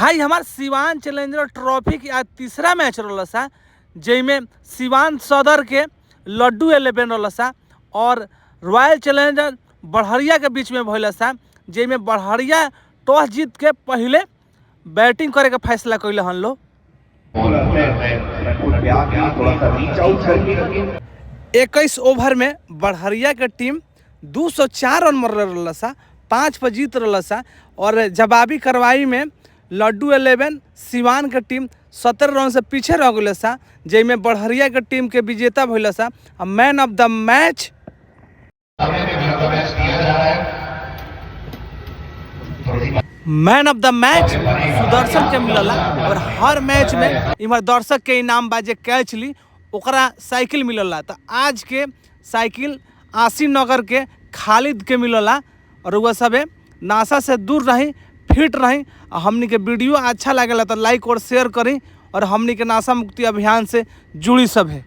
भाई हमार Siwan challenger trophy के आज तीसरा मैच रहा सा, जिसमें सिवान सदर के लड्डू 11 रहा सा और रॉयल चैलेंजर बढ़हरिया के बीच में भइल सा, जिसमें बढ़हरिया टॉस जीत के पहले बैटिंग करे के फैसला कैले हन लोग। 21 ओवर में बढ़हरिया के टीम 204 रन मर रहा सा, 5 पर जीत रहा सा और जवाबी कार्रवाई में लड्डू 11 सिवान के टीम 17 रन से पीछे रह गए सा, जिसमें बढ़हरिया के टीम के विजेता भइल सा। Man of the match Sudarshan के मिलला और हर मैच में इमर दर्शक के इनाम बाजे कैच ली ओकरा साइकिल मिलला। तो आज के साइकिल आसिन नगर के खालिद के मिलला और वह सब नासा से दूर रही, फिट रही। हमनी के वीडियो अच्छा लगेला तो लाइक और शेयर करी और हमनी के नासा मुक्ति अभियान से जुड़ी सब है।